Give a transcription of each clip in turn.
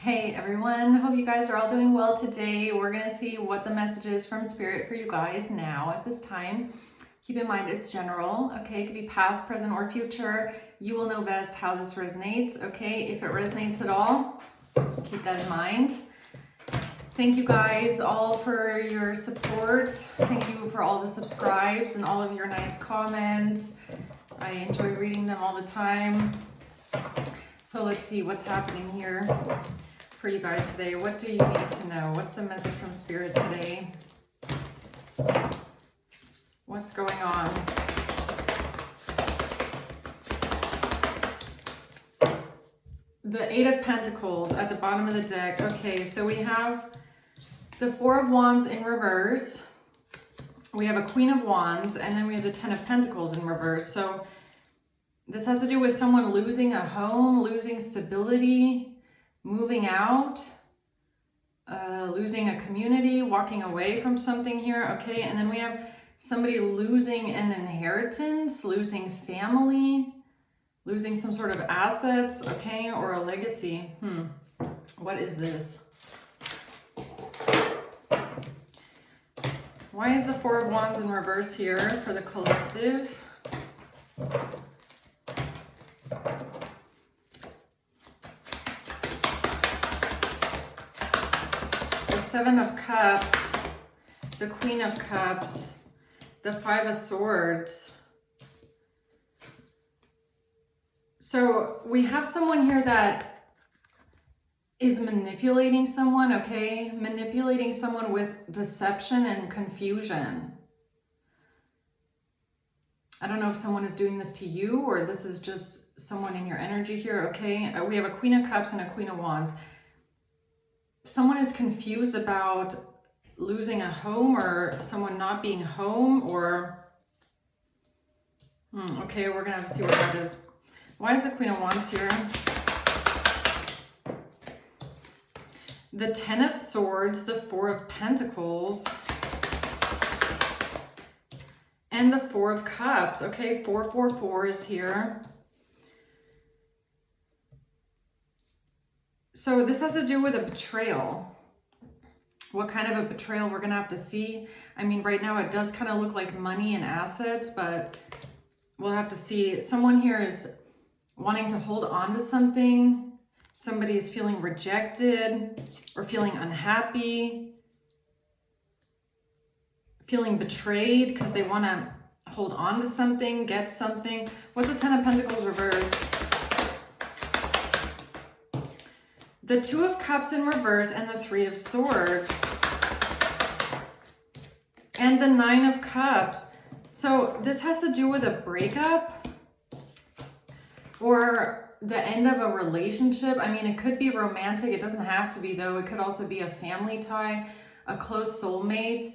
Hey everyone, hope you guys are all doing well today. We're going to see what the message is from Spirit for you guys now at this time. Keep in mind it's general, okay? It could be past, present, or future. You will know best how this resonates, okay? If it resonates at all, keep that in mind. Thank you guys all for your support. Thank you for all the subscribes and all of your nice comments. I enjoy reading them all the time. So let's see what's happening here for you guys today. What do you need to know? What's the message from Spirit today? What's going on? The Eight of Pentacles at the bottom of the deck. Okay, so we have the Four of Wands in reverse. We have a Queen of Wands, and then we have the Ten of Pentacles in reverse. So this has to do with someone losing a home, losing stability, moving out, losing a community, walking away from something here, okay? And then we have somebody losing an inheritance, losing family, losing some sort of assets, okay? Or a legacy. What is this? Why is the Four of Wands in reverse here for the collective? Seven of Cups, the Queen of Cups, the Five of Swords. So we have someone here that is manipulating someone, okay? Manipulating someone with deception and confusion. I don't know if someone is doing this to you or this is just someone in your energy here, okay? We have a Queen of Cups and a Queen of Wands. Someone is confused about losing a home or someone not being home or... okay, we're going to have to see what that is. Why is the Queen of Wands here? The Ten of Swords, the Four of Pentacles, and the Four of Cups. Okay, 444 is here. So this has to do with a betrayal. What kind of a betrayal we're going to have to see. I mean, right now it does kind of look like money and assets, but we'll have to see. Someone here is wanting to hold on to something. Somebody is feeling rejected or feeling unhappy, feeling betrayed because they want to hold on to something, get something. What's the Ten of Pentacles reverse? The Two of Cups in reverse and the Three of Swords. And the Nine of Cups. So this has to do with a breakup or the end of a relationship. I mean, it could be romantic. It doesn't have to be though. It could also be a family tie, a close soulmate,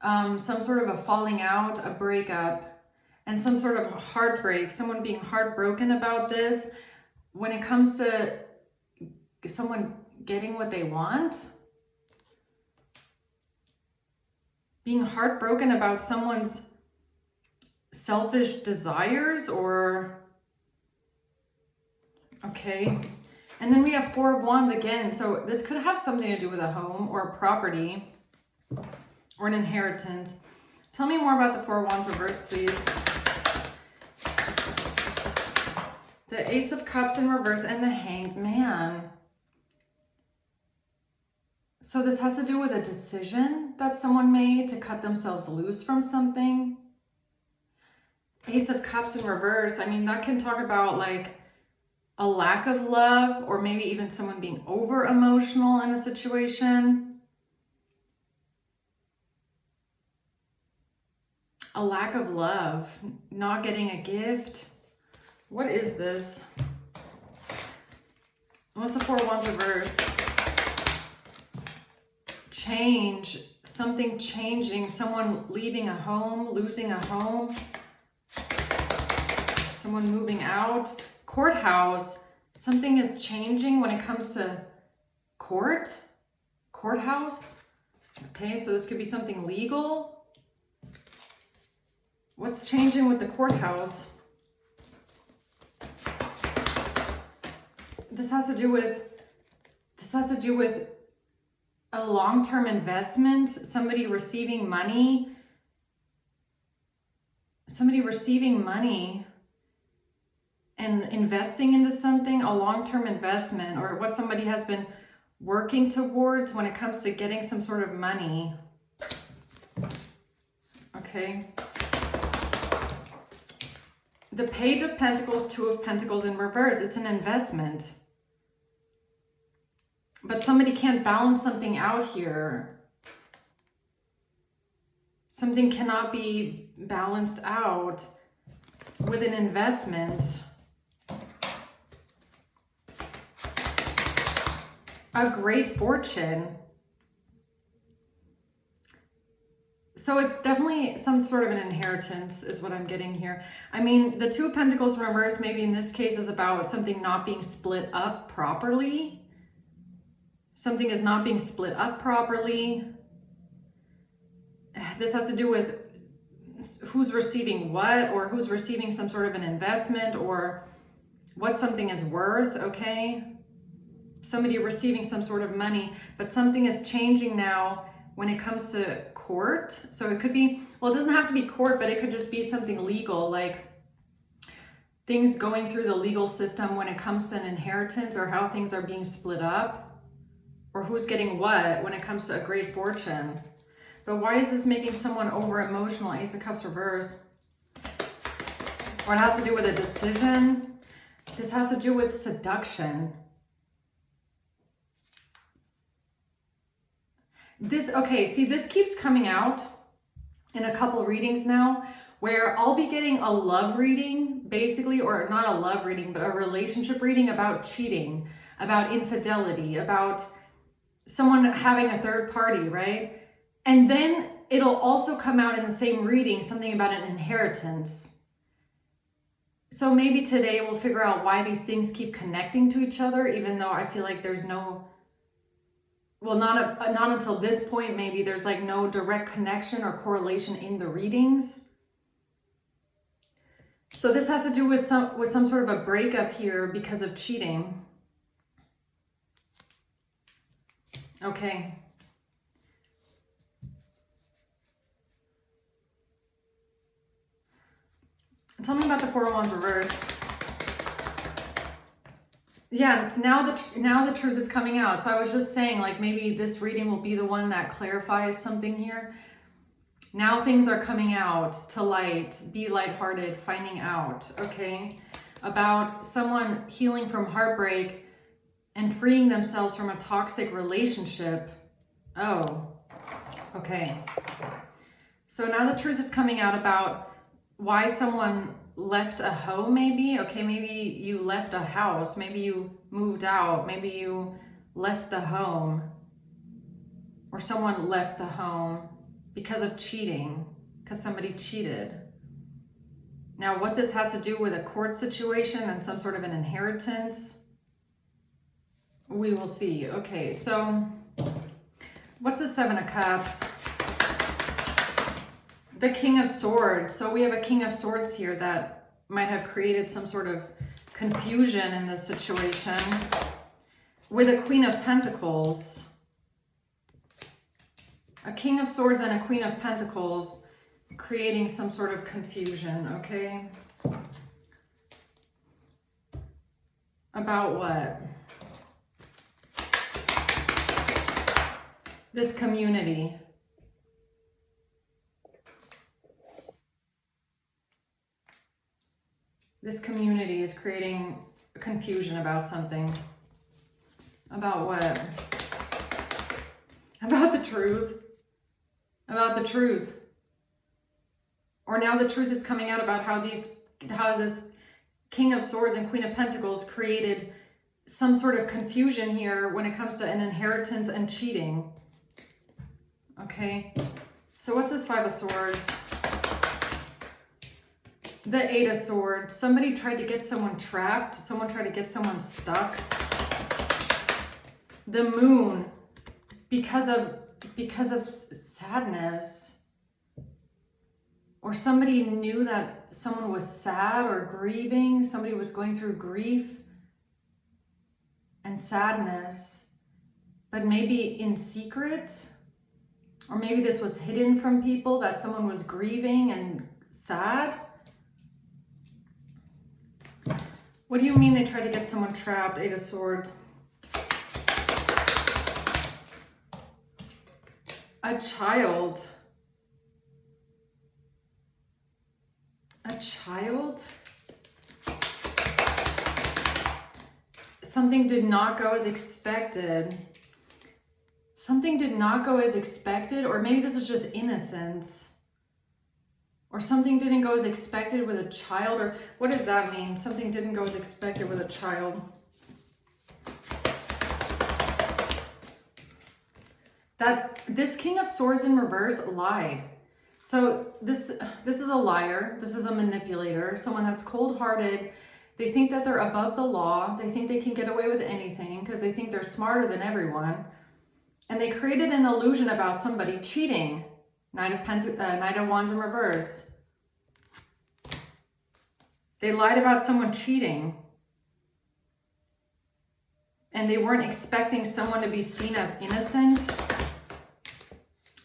some sort of a falling out, a breakup, and some sort of heartbreak. Someone being heartbroken about this. When it comes to someone getting what they want, being heartbroken about someone's selfish desires or okay. And then we have Four of Wands again. So this could have something to do with a home or a property or an inheritance. Tell me more about the Four of Wands reverse, please. The Ace of Cups in reverse and the Hanged Man. So this has to do with a decision that someone made to cut themselves loose from something. Ace of Cups in reverse. I mean, that can talk about like a lack of love or maybe even someone being over emotional in a situation. A lack of love, not getting a gift. What is this? What's the Four of Wands reverse? Change, something changing, someone leaving a home, losing a home, someone moving out. Courthouse, something is changing when it comes to courthouse. Okay, so this could be something legal. What's changing with the courthouse? This has to do with This has to do with a long-term investment, somebody receiving money and investing into something, a long-term investment, or what somebody has been working towards when it comes to getting some sort of money. Okay. The Page of Pentacles, Two of Pentacles in reverse. It's an investment. But somebody can't balance something out here. Something cannot be balanced out with an investment. A great fortune. So it's definitely some sort of an inheritance is what I'm getting here. I mean, the Two of Pentacles in reverse, maybe in this case, is about something not being split up properly. Something is not being split up properly. This has to do with who's receiving what, or who's receiving some sort of an investment, or what something is worth, okay? Somebody receiving some sort of money, but something is changing now when it comes to court. So it could be, well, it doesn't have to be court, but it could just be something legal, like things going through the legal system when it comes to an inheritance, or how things are being split up, or who's getting what when it comes to a great fortune. But why is this making someone over emotional? Ace of Cups reverse. Or it has to do with a decision. This has to do with seduction. Okay, see, this keeps coming out in a couple readings now, where I'll be getting a love reading, basically, or not a love reading, but a relationship reading about cheating, about infidelity, about someone having a third party, right? And then it'll also come out in the same reading, something about an inheritance. So maybe today we'll figure out why these things keep connecting to each other, even though I feel like there's no, well, not until this point, maybe there's like no direct connection or correlation in the readings. So this has to do with some sort of a breakup here because of cheating. Okay. Tell me about the Four of Wands reverse. Yeah, now the truth is coming out. So I was just saying, like, maybe this reading will be the one that clarifies something here. Now things are coming out to light. Be lighthearted, finding out, okay? About someone healing from heartbreak and freeing themselves from a toxic relationship. Oh, okay. So now the truth is coming out about why someone left a home, maybe. Okay, maybe you left a house, maybe you moved out, maybe you left the home, or someone left the home because of cheating, because somebody cheated. Now, what this has to do with a court situation and some sort of an inheritance, we will see. Okay, so what's the Seven of Cups? The King of Swords. So we have a King of Swords here that might have created some sort of confusion in this situation, with a Queen of Pentacles. A King of Swords and a Queen of Pentacles creating some sort of confusion, okay? About what? This community. This community is creating confusion about something. About what? About the truth. About the truth. Or now the truth is coming out about how this King of Swords and Queen of Pentacles created some sort of confusion here when it comes to an inheritance and cheating. Okay. So what's this Five of Swords? The Eight of Swords. Somebody tried to get someone trapped. Someone tried to get someone stuck. The Moon. Because of sadness. Or somebody knew that someone was sad or grieving. Somebody was going through grief and sadness. but maybe in secret, or maybe this was hidden from people, that someone was grieving and sad. What do you mean they tried to get someone trapped? Eight of Swords. A child. A child? Something did not go as expected. Something did not go as expected, or maybe this is just innocence. Or something didn't go as expected with a child, or what does that mean? Something didn't go as expected with a child. That this King of Swords in reverse lied. So this is a liar. This is a manipulator, someone that's cold-hearted. They think that they're above the law. They think they can get away with anything because they think they're smarter than everyone. And they created an illusion about somebody cheating. Knight of Wands in reverse. They lied about someone cheating. And they weren't expecting someone to be seen as innocent.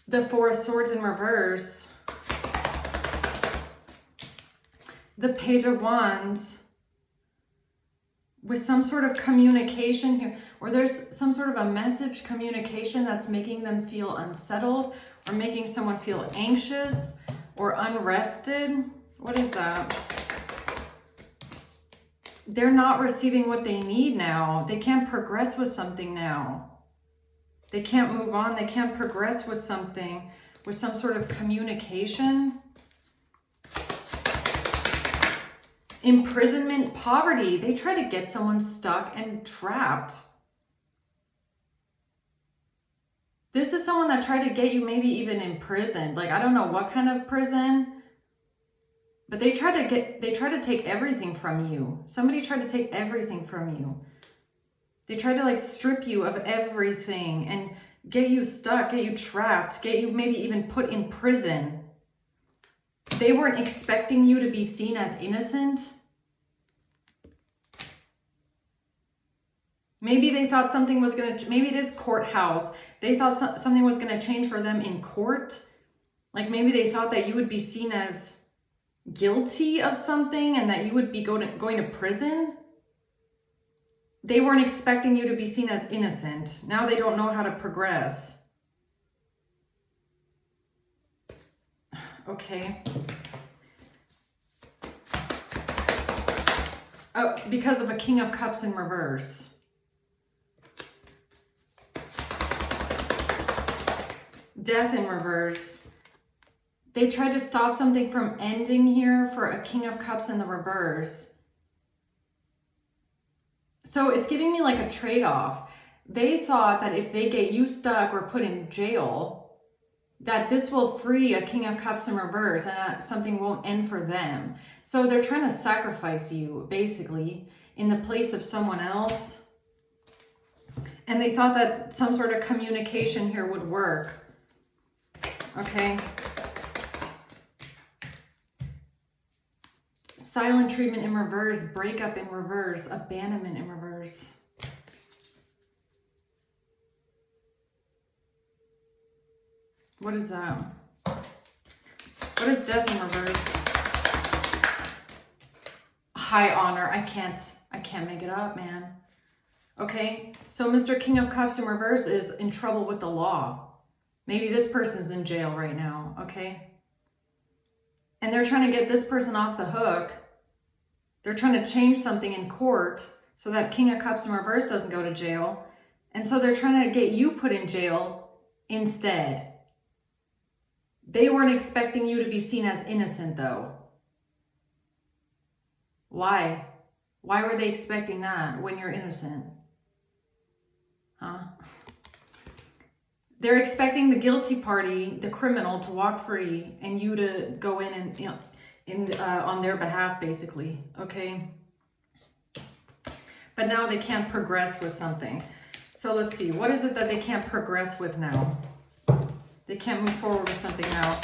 The Four of Swords in reverse. The Page of Wands. With some sort of communication here, or there's some sort of a message communication that's making them feel unsettled, or making someone feel anxious or unrested. What is that? They're not receiving what they need now. They can't progress with something now. They can't move on. They can't progress with something, with some sort of communication. Imprisonment, poverty. They try to get someone stuck and trapped. This is someone that tried to get you maybe even imprisoned. Like, I don't know what kind of prison, but they try to take everything from you. Somebody tried to take everything from you. They tried to like strip you of everything and get you stuck, get you trapped, get you maybe even put in prison. They weren't expecting you to be seen as innocent. Maybe they thought something was going to, maybe it is courthouse. They thought something was going to change for them in court. Like maybe they thought that you would be seen as guilty of something and that you would be going to prison. They weren't expecting you to be seen as innocent. Now they don't know how to progress. Okay. Oh, because of a King of Cups in reverse. Death in reverse. They tried to stop something from ending here for a King of Cups in the reverse. So it's giving me like a trade-off. They thought that if they get you stuck or put in jail, that this will free a King of Cups in reverse and that something won't end for them. So they're trying to sacrifice you, basically, in the place of someone else. And they thought that some sort of communication here would work. Okay. Silent treatment in reverse, breakup in reverse, abandonment in reverse. What is that? What is death in reverse? High honor. I can't make it up, man. Okay, so Mr. King of Cups in reverse is in trouble with the law. Maybe this person's in jail right now, okay? And they're trying to get this person off the hook. They're trying to change something in court so that King of Cups in reverse doesn't go to jail. And so they're trying to get you put in jail instead. They weren't expecting you to be seen as innocent, though. Why? Why were they expecting that when you're innocent? Huh? They're expecting the guilty party, the criminal, to walk free and you to go in and, on their behalf, basically. Okay? But now they can't progress with something. So let's see. What is it that they can't progress with now? They can't move forward with something now.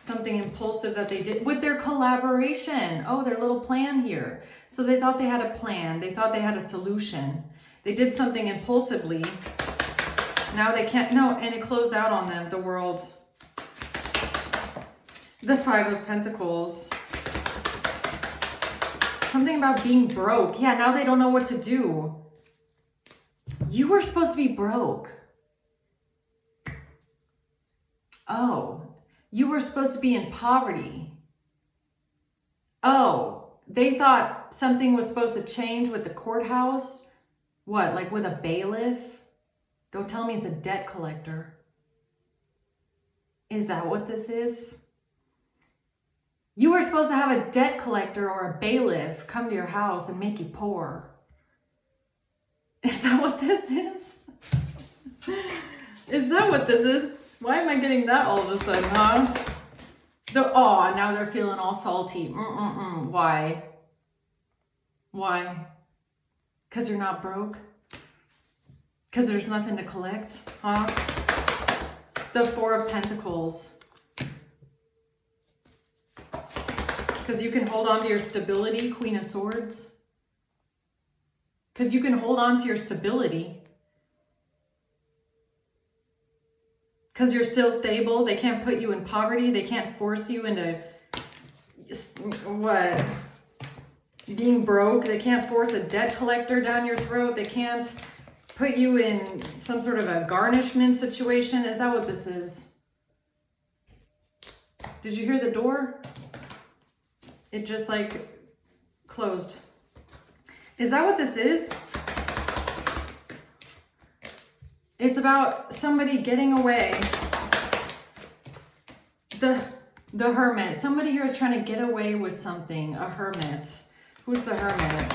Something impulsive that they did with their collaboration. Oh, their little plan here. So they thought they had a plan. They thought they had a solution. They did something impulsively. Now they can't, no, and it closed out on them, the world. The Five of Pentacles. Something about being broke. Yeah, now they don't know what to do. You were supposed to be broke. Oh, you were supposed to be in poverty. Oh, they thought something was supposed to change with the courthouse. What, like with a bailiff? Don't tell me it's a debt collector. Is that what this is? You were supposed to have a debt collector or a bailiff come to your house and make you poor. Is that what this is? Is that what this is? Why am I getting that all of a sudden, huh? Oh, now they're feeling all salty. Why? Why? Because you're not broke? Because there's nothing to collect, huh? The Four of Pentacles. Because you can hold on to your stability, Queen of Swords. Because you can hold on to your stability. Because you're still stable. They can't put you in poverty. They can't force you into, what? Being broke. They can't force a debt collector down your throat. They can't put you in some sort of a garnishment situation. Is that what this is? Did you hear the door? It just like closed. Is that what this is? It's about somebody getting away. The Hermit. Somebody here is trying to get away with something. A hermit. Who's the Hermit?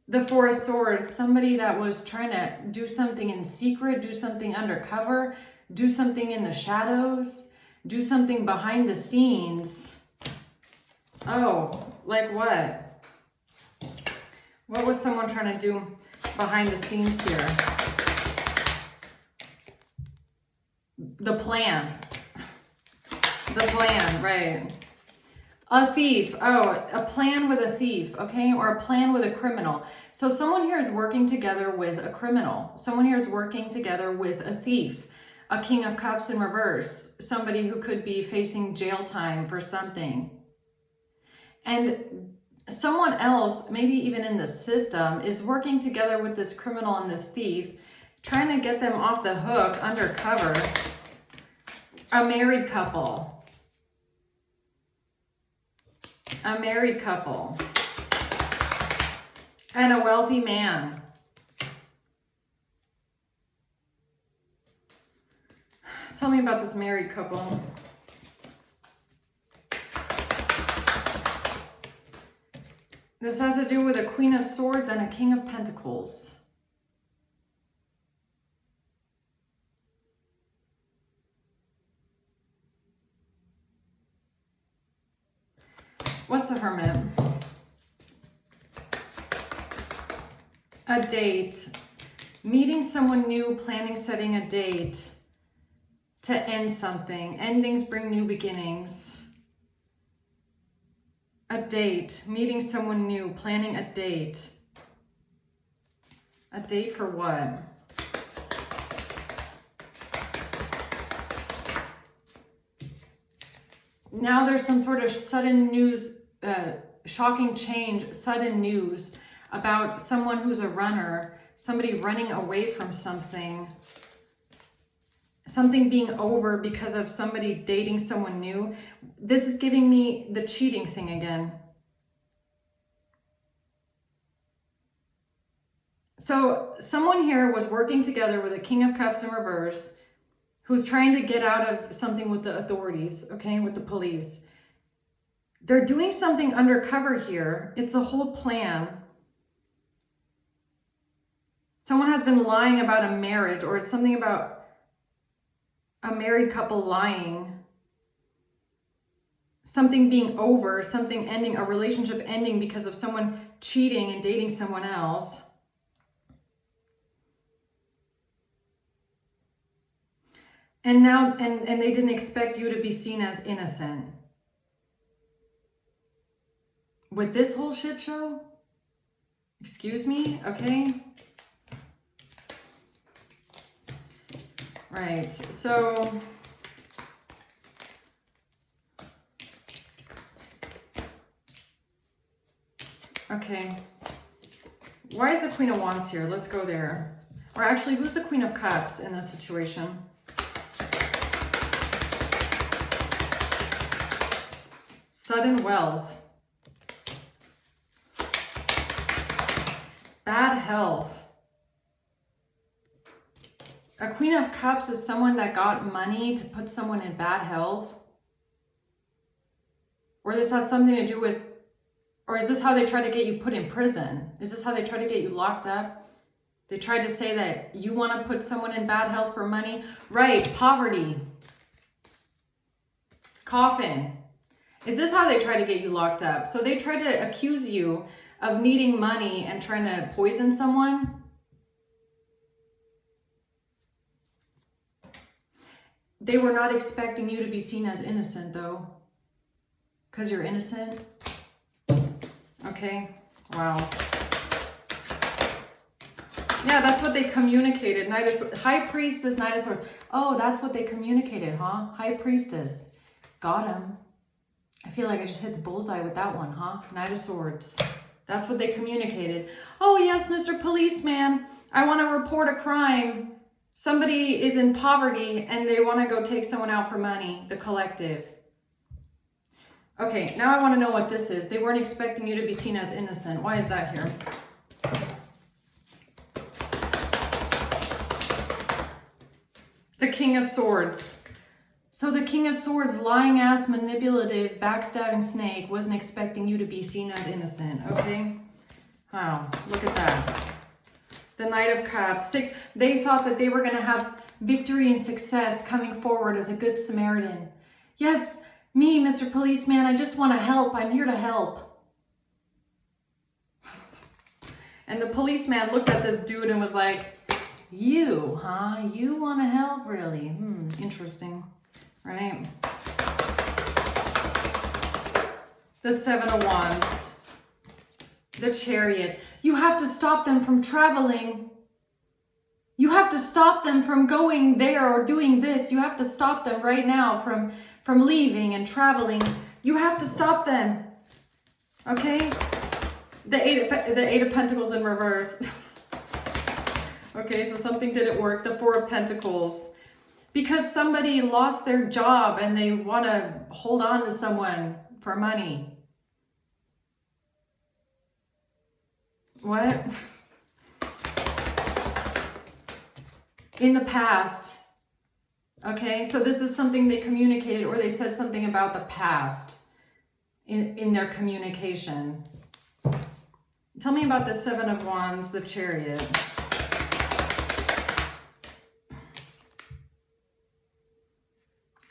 The Four of Swords. Somebody that was trying to do something in secret, do something undercover, do something in the shadows, do something behind the scenes. Oh, like what? What was someone trying to do behind the scenes here? The plan. The plan, right. A thief. Oh, a plan with a thief, okay? Or a plan with a criminal. So someone here is working together with a criminal. Someone here is working together with a thief. A King of Cups in reverse. Somebody who could be facing jail time for something. And someone else, maybe even in the system, is working together with this criminal and this thief, trying to get them off the hook undercover. A married couple. A married couple. And a wealthy man. Tell me about this married couple. This has to do with a Queen of Swords and a King of Pentacles. What's the Hermit? A date. Meeting someone new, planning, setting a date to end something. Endings bring new beginnings. A date. Meeting someone new, planning a date. A date for what? Now there's some sort of sudden news, shocking change, sudden news about someone who's a runner, somebody running away from something, something being over because of somebody dating someone new. This is giving me the cheating thing again. So someone here was working together with a King of Cups in reverse, who's trying to get out of something with the authorities, okay, with the police. They're doing something undercover here. It's a whole plan. Someone has been lying about a marriage, or it's something about a married couple lying. Something being over, something ending, a relationship ending because of someone cheating and dating someone else. And now, and they didn't expect you to be seen as innocent. With this whole shit show? Excuse me? Okay. Right. So okay. Why is the Queen of Wands here? Let's go there. Or actually, who's the Queen of Cups in this situation? Sudden wealth. Bad health. A Queen of Cups is someone that got money to put someone in bad health. Or this has something to do with, or is this how they try to get you put in prison? Is this how they try to get you locked up? They tried to say that you want to put someone in bad health for money. Right, poverty. Coffin. Is this how they try to get you locked up? So they try to accuse you of needing money and trying to poison someone. They were not expecting you to be seen as innocent though. Because you're innocent. Okay, wow. Yeah, that's what they communicated. High Priestess, Knight of Swords. Oh, that's what they communicated, huh? High Priestess. Got him. I feel like I just hit the bullseye with that one, huh? Knight of Swords. That's what they communicated. Oh, yes, Mr. Policeman. I want to report a crime. Somebody is in poverty and they want to go take someone out for money. The collective. Okay, now I want to know what this is. They weren't expecting you to be seen as innocent. Why is that here? The King of Swords. So the King of Swords, lying ass, manipulative, backstabbing snake, wasn't expecting you to be seen as innocent, okay? Wow, look at that. The Knight of Cups. They thought that they were going to have victory and success coming forward as a good Samaritan. Yes, me, Mr. Policeman, I just want to help. I'm here to help. And the policeman looked at this dude and was like, you, huh? You want to help, really? Interesting, right? The Seven of Wands. The Chariot. You have to stop them from traveling. You have to stop them from going there or doing this. You have to stop them right now from leaving and traveling. You have to stop them. Okay? The Eight of Pentacles in reverse. Okay, so something didn't work. The Four of Pentacles. Because somebody lost their job and they want to hold on to someone for money. What? In the past. Okay, so this is something they communicated or they said something about the past in their communication. Tell me about the Seven of Wands, the Chariot.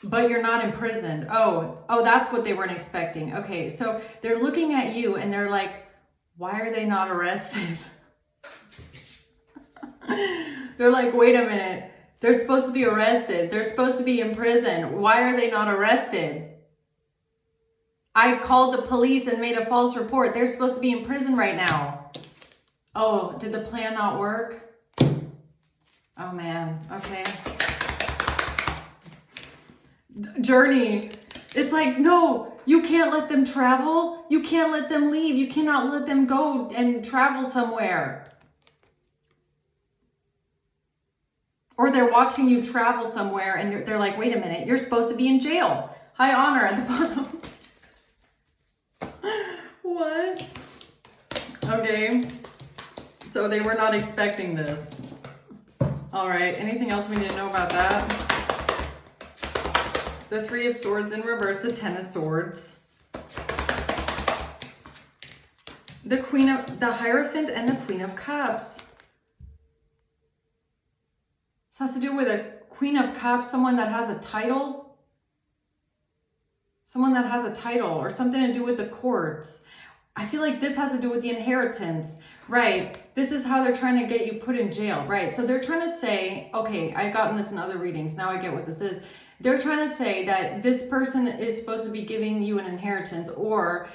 But you're not imprisoned. Oh, that's what they weren't expecting. Okay, so they're looking at you and they're like, why are they not arrested? They're like, wait a minute. They're supposed to be arrested. They're supposed to be in prison. Why are they not arrested? I called the police and made a false report. They're supposed to be in prison right now. Oh, did the plan not work? Oh man, okay. Journey. It's like, no, you can't let them travel. You can't let them leave. You cannot let them go and travel somewhere. Or they're watching you travel somewhere and they're like, wait a minute, you're supposed to be in jail. High honor at the bottom. What? Okay. So they were not expecting this. All right. Anything else we need to know about that? The Three of Swords in reverse, the Ten of Swords. The Hierophant and the Queen of Cups. This has to do with a Queen of Cups, someone that has a title. Someone that has a title or something to do with the courts. I feel like this has to do with the inheritance. Right. This is how they're trying to get you put in jail. Right. So they're trying to say, okay, I've gotten this in other readings. Now I get what this is. They're trying to say that this person is supposed to be giving you an inheritance, or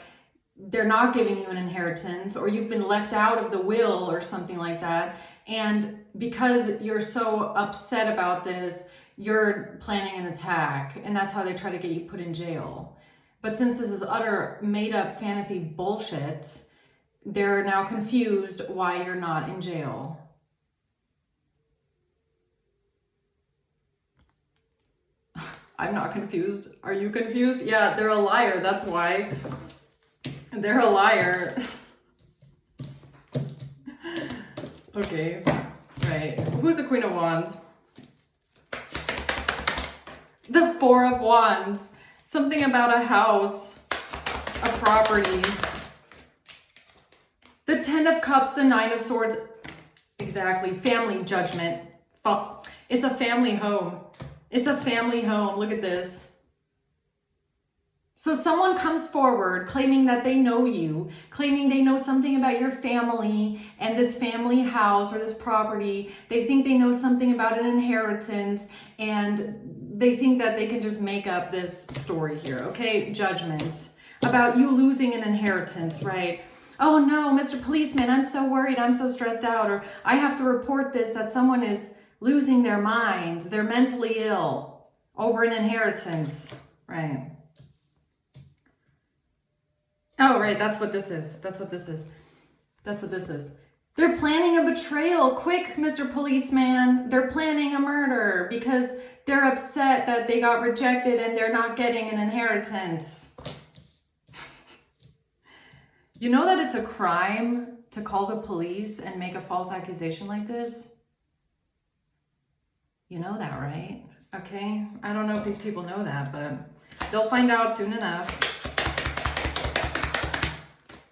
they're not giving you an inheritance, or you've been left out of the will or something like that. And because you're so upset about this, you're planning an attack, and that's how they try to get you put in jail. But since this is utter made up fantasy bullshit, they're now confused why you're not in jail. I'm not confused. Are you confused? Yeah, they're a liar. That's why. They're a liar. Okay, right. Who's the Queen of Wands? The Four of Wands. Something about a house, a property. The Ten of Cups, the Nine of Swords. Exactly. Family judgment. It's a family home. It's a family home. Look at this. So someone comes forward claiming that they know you, claiming they know something about your family and this family house or this property. They think they know something about an inheritance, and they think that they can just make up this story here, okay? Judgment about you losing an inheritance, right? Oh no, Mr. Policeman, I'm so worried, I'm so stressed out, or I have to report this, that someone is losing their mind, they're mentally ill over an inheritance, right? Oh, right, that's what this is. That's what this is. That's what this is. They're planning a betrayal. Quick, Mr. Policeman. They're planning a murder because they're upset that they got rejected and they're not getting an inheritance. You know that it's a crime to call the police and make a false accusation like this? You know that, right? Okay? I don't know if these people know that, but they'll find out soon enough.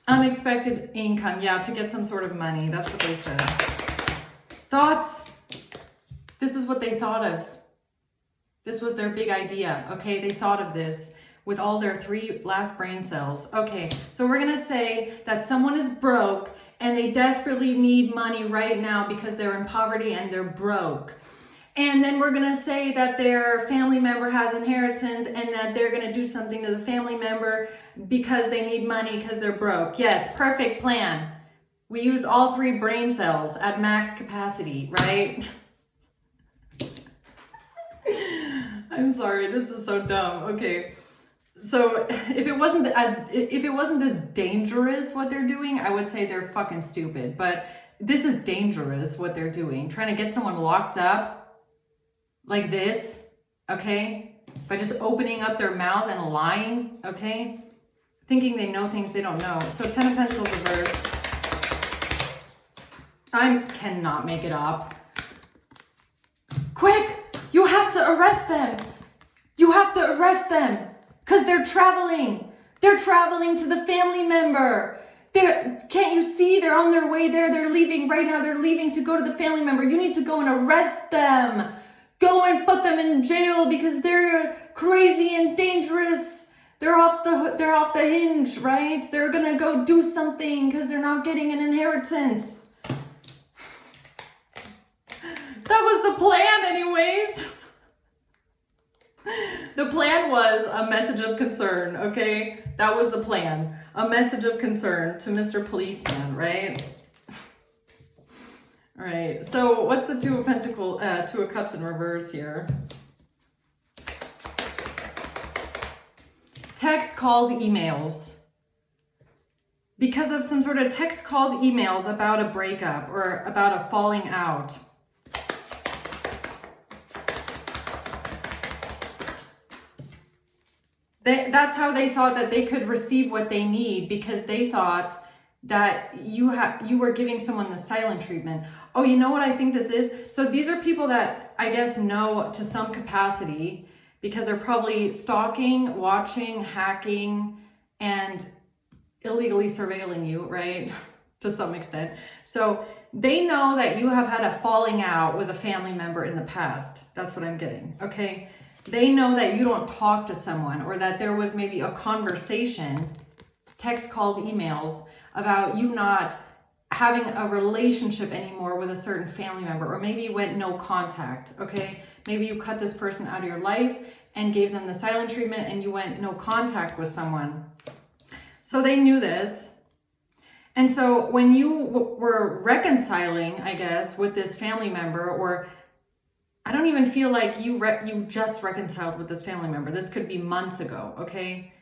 Unexpected income, yeah, to get some sort of money. That's what they said. Thoughts? This is what they thought of. This was their big idea, okay? They thought of this with all their 3 last brain cells. Okay, so we're gonna say that someone is broke and they desperately need money right now because they're in poverty and they're broke. And then we're going to say that their family member has inheritance and that they're going to do something to the family member because they need money because they're broke. Yes, perfect plan. We used all 3 brain cells at max capacity, right? I'm sorry, this is so dumb. Okay. So if it wasn't this dangerous what they're doing, I would say they're fucking stupid. But this is dangerous what they're doing. Trying to get someone locked up like this, okay? By just opening up their mouth and lying, okay? Thinking they know things they don't know. So 10 of Pentacles reversed. I cannot make it up. Quick! You have to arrest them! You have to arrest them! Because they're traveling! They're traveling to the family member! Can't you see? They're on their way there. They're leaving right now. They're leaving to go to the family member. You need to go and arrest them. Go and put them in jail because they're crazy and dangerous. They're off the hinge, right? They're gonna go do something because they're not getting an inheritance. That was the plan anyways. The plan was a message of concern, okay? That was the plan. A message of concern to Mr. Policeman, right? All right, so what's the 2 of Pentacles, 2 of Cups in reverse here? Text, calls, emails. Because of some sort of text, calls, emails about a breakup or about a falling out. That's how they thought that they could receive what they need, because they thought that you were giving someone the silent treatment. Oh, you know what I think this is? So these are people that I guess know to some capacity because they're probably stalking, watching, hacking, and illegally surveilling you, right? To some extent. So they know that you have had a falling out with a family member in the past. That's what I'm getting, okay? They know that you don't talk to someone, or that there was maybe a conversation, text, calls, emails, about you not having a relationship anymore with a certain family member, or maybe you went no contact, okay? Maybe you cut this person out of your life and gave them the silent treatment and you went no contact with someone. So they knew this. And so when you were reconciling, I guess, with this family member, or I don't even feel like you just reconciled with this family member. This could be months ago, okay?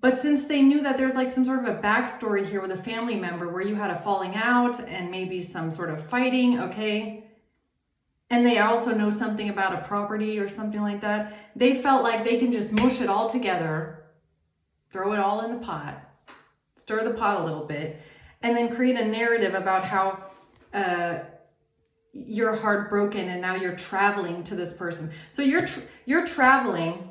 But since they knew that there's like some sort of a backstory here with a family member where you had a falling out and maybe some sort of fighting, okay? And they also know something about a property or something like that. They felt like they can just mush it all together, throw it all in the pot, stir the pot a little bit, and then create a narrative about how you're heartbroken and now you're traveling to this person. So you're traveling,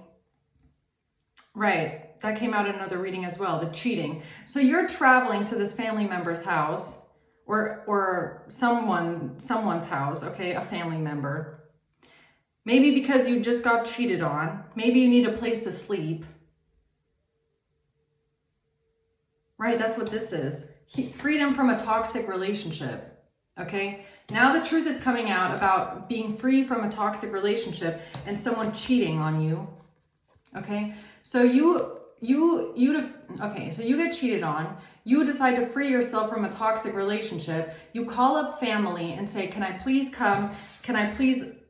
right? That came out in another reading as well, the cheating. So you're traveling to this family member's house or someone's house, okay, a family member. Maybe because you just got cheated on. Maybe you need a place to sleep. Right, that's what this is. Freedom from a toxic relationship, okay? Now the truth is coming out about being free from a toxic relationship and someone cheating on you, okay? So so you get cheated on. You decide to free yourself from a toxic relationship. You call up family and say, can I please come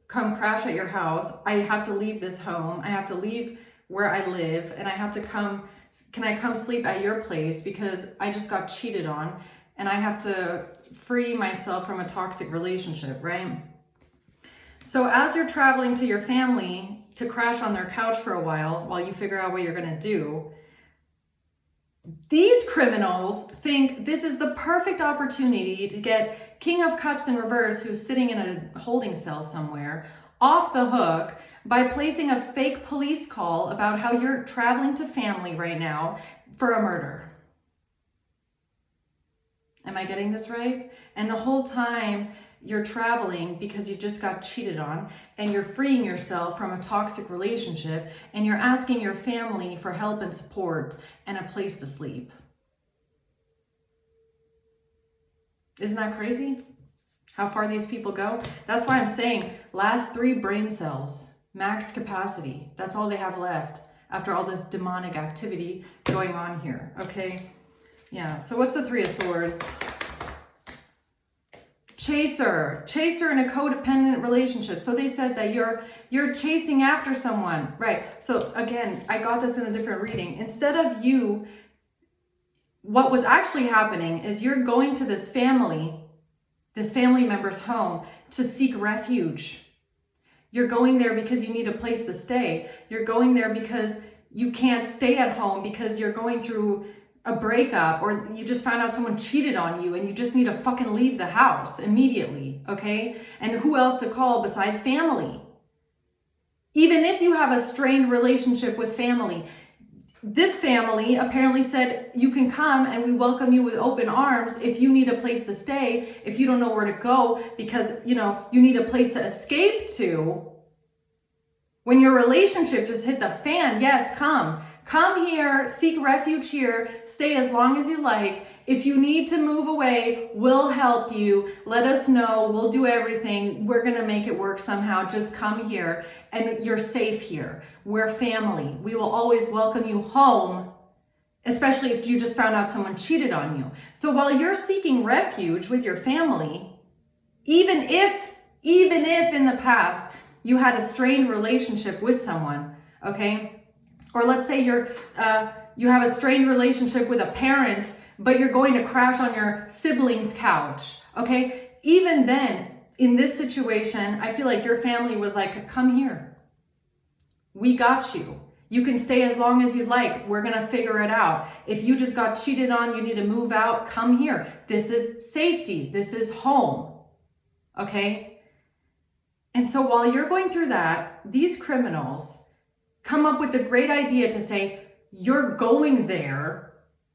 crash at your house? I have to leave this home. I have to leave where I live and I have to come. Can I come sleep at your place because I just got cheated on and I have to free myself from a toxic relationship, right? So as you're traveling to your family to crash on their couch for a while you figure out what you're going to do, these criminals think this is the perfect opportunity to get King of Cups in reverse, who's sitting in a holding cell somewhere, off the hook by placing a fake police call about how you're traveling to family right now for a murder. Am I getting this right? And the whole time you're traveling because you just got cheated on and you're freeing yourself from a toxic relationship and you're asking your family for help and support and a place to sleep. Isn't that crazy? How far these people go? That's why I'm saying last 3 brain cells, max capacity. That's all they have left after all this demonic activity going on here, okay? Yeah, so what's the 3 of Swords? Chaser in a codependent relationship. So they said that you're chasing after someone, right? So again, I got this in a different reading. Instead of you, what was actually happening is you're going to this family member's home to seek refuge. You're going there because you need a place to stay. You're going there because you can't stay at home because you're going through a breakup or you just found out someone cheated on you and you just need to fucking leave the house immediately, okay? And who else to call besides family? Even if you have a strained relationship with family, this family apparently said you can come and we welcome you with open arms if you need a place to stay, if you don't know where to go because, you need a place to escape to. When your relationship just hit the fan, yes, come here, seek refuge here, stay as long as you like. If you need to move away, we'll help you. Let us know. We'll do everything. We're going to make it work somehow. Just come here and you're safe here. We're family. We will always welcome you home, especially if you just found out someone cheated on you. So while you're seeking refuge with your family, even if in the past you had a strained relationship with someone, okay? Or let's say you have a strained relationship with a parent, but you're going to crash on your sibling's couch, okay? Even then, in this situation, I feel like your family was like, come here. We got you. You can stay as long as you'd like. We're going to figure it out. If you just got cheated on, you need to move out, come here. This is safety. This is home, okay? And so while you're going through that, these criminals come up with the great idea to say, you're going there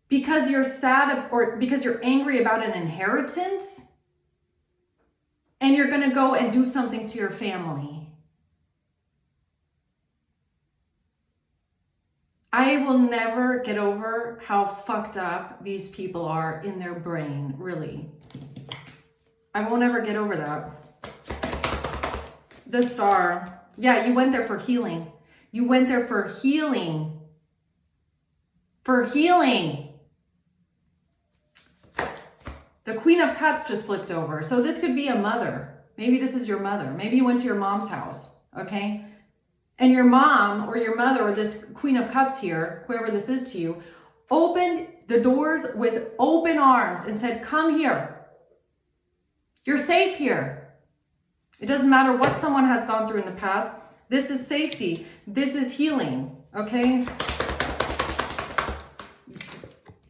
because you're sad or because you're angry about an inheritance and you're going to go and do something to your family. I will never get over how fucked up these people are in their brain, really. I won't ever get over that. The Star. Yeah, you went there for healing. You went there for healing for healing. The Queen of Cups just flipped over. So this could be a mother. Maybe this is your mother. Maybe you went to your mom's house, okay? And your mom or your mother or this Queen of Cups here, whoever this is to you, opened the doors with open arms and said, come here. You're safe here. It doesn't matter what someone has gone through in the past. This is safety. This is healing, okay?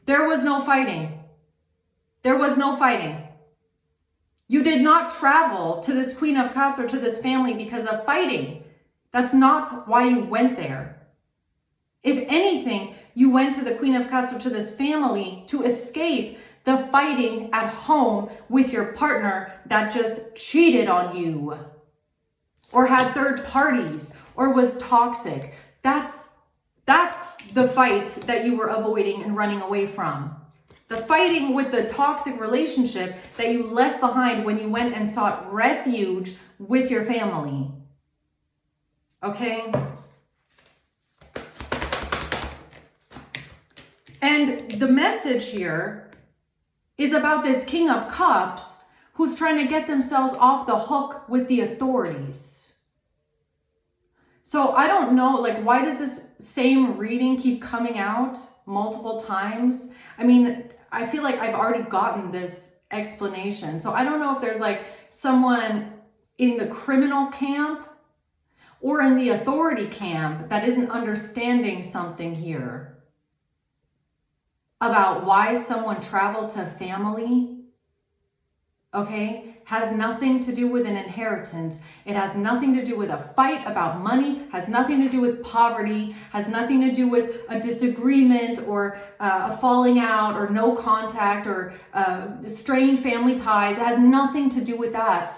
There was no fighting. There was no fighting. You did not travel to this Queen of Cups or to this family because of fighting. That's not why you went there. If anything, you went to the Queen of Cups or to this family to escape the fighting at home with your partner that just cheated on you or had third parties or was toxic. That's the fight that you were avoiding and running away from. The fighting with the toxic relationship that you left behind when you went and sought refuge with your family. Okay? And the message here is about this King of Cups who's trying to get themselves off the hook with the authorities. So I don't know, like, why does this same reading keep coming out multiple times? I mean, I feel like I've already gotten this explanation. So I don't know if there's like someone in the criminal camp or in the authority camp that isn't understanding something here about why someone traveled to family, okay? Has nothing to do with an inheritance. It has nothing to do with a fight about money, has nothing to do with poverty, has nothing to do with a disagreement or a falling out or no contact or strained family ties. It has nothing to do with that.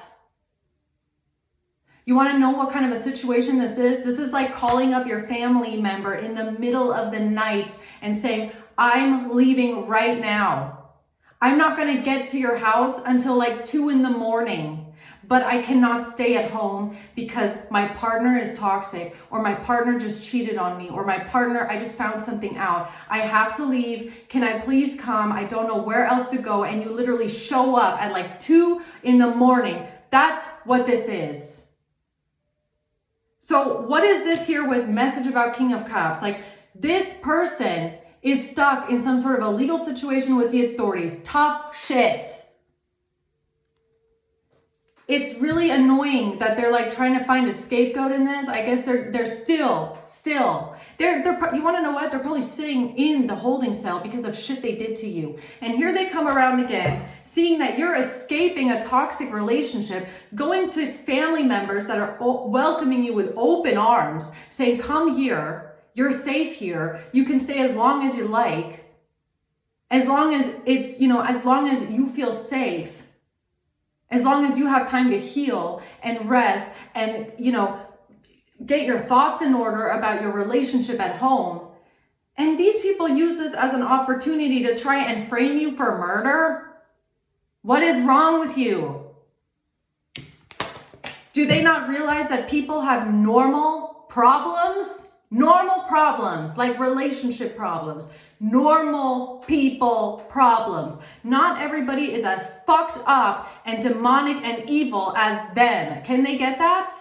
You want to know what kind of a situation this is? This is like calling up your family member in the middle of the night and saying, I'm leaving right now. I'm not going to get to your house until like 2 a.m, but I cannot stay at home because my partner is toxic, or my partner just cheated on me, or my partner, I just found something out. I have to leave. Can I please come? I don't know where else to go. And you literally show up at like 2 a.m. That's what this is. So what is this here with message about King of Cups? Like, this person is stuck in some sort of a legal situation with the authorities. Tough shit. It's really annoying that they're like trying to find a scapegoat in this. I guess they're still, you want to know what? They're probably sitting in the holding cell because of shit they did to you. And here they come around again, seeing that you're escaping a toxic relationship, going to family members that are welcoming you with open arms, saying, come here. You're safe here. You can stay as long as you like. As long as it's, as long as you feel safe. As long as you have time to heal and rest and, get your thoughts in order about your relationship at home. And these people use this as an opportunity to try and frame you for murder. What is wrong with you? Do they not realize that people have normal problems? Normal problems, like relationship problems, normal people problems. Not everybody is as fucked up and demonic and evil as them. Can they get that?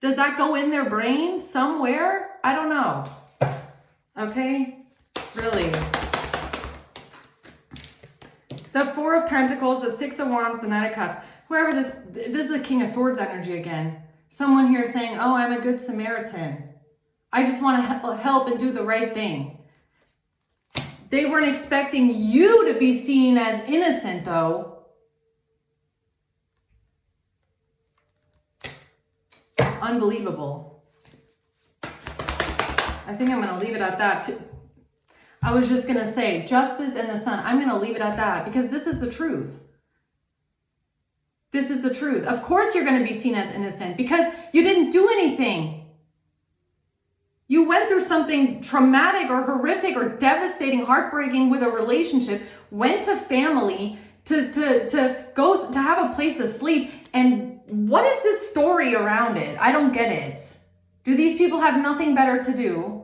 Does that go in their brain somewhere? I don't know. Okay? Really. The Four of Pentacles, the Six of Wands, the Knight of Cups. Whoever this is a King of Swords energy again. Someone here saying, oh, I'm a good Samaritan. I just want to help and do the right thing. They weren't expecting you to be seen as innocent, though. Unbelievable. I think I'm going to leave it at that, too. I was just going to say, justice and the sun. I'm going to leave it at that because this is the truth. This is the truth. Of course you're going to be seen as innocent because you didn't do anything. You went through something traumatic or horrific or devastating, heartbreaking with a relationship, went to family to go to have a place to sleep. And what is this story around it? I don't get it. Do these people have nothing better to do?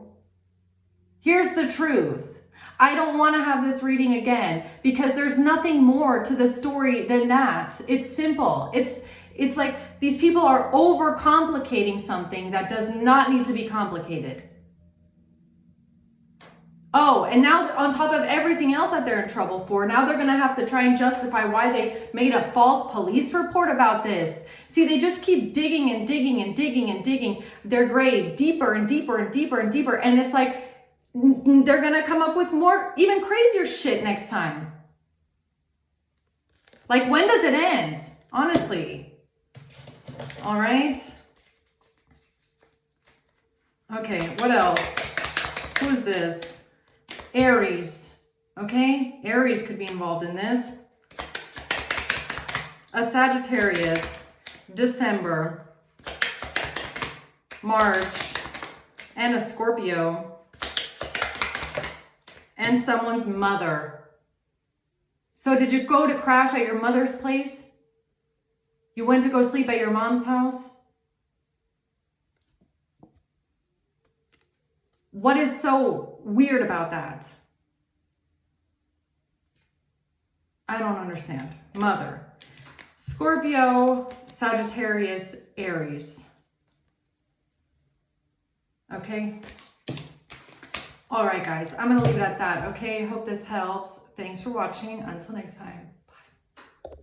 Here's the truth. I don't want to have this reading again because there's nothing more to the story than that. It's simple. It's like these people are overcomplicating something that does not need to be complicated. Oh, and now on top of everything else that they're in trouble for, now they're going to have to try and justify why they made a false police report about this. See, they just keep digging and digging and digging and digging their grave deeper and deeper and deeper and deeper. And it's like they're going to come up with more, even crazier shit next time. Like, when does it end? Honestly. All right. Okay, what else? Who's this? Aries, okay? Aries could be involved in this. A Sagittarius, December, March, and a Scorpio, and someone's mother. So did you go to crash at your mother's place? You went to go sleep at your mom's house? What is so weird about that? I don't understand. Mother. Scorpio, Sagittarius, Aries. Okay. All right, guys. I'm going to leave it at that. Okay. Hope this helps. Thanks for watching. Until next time.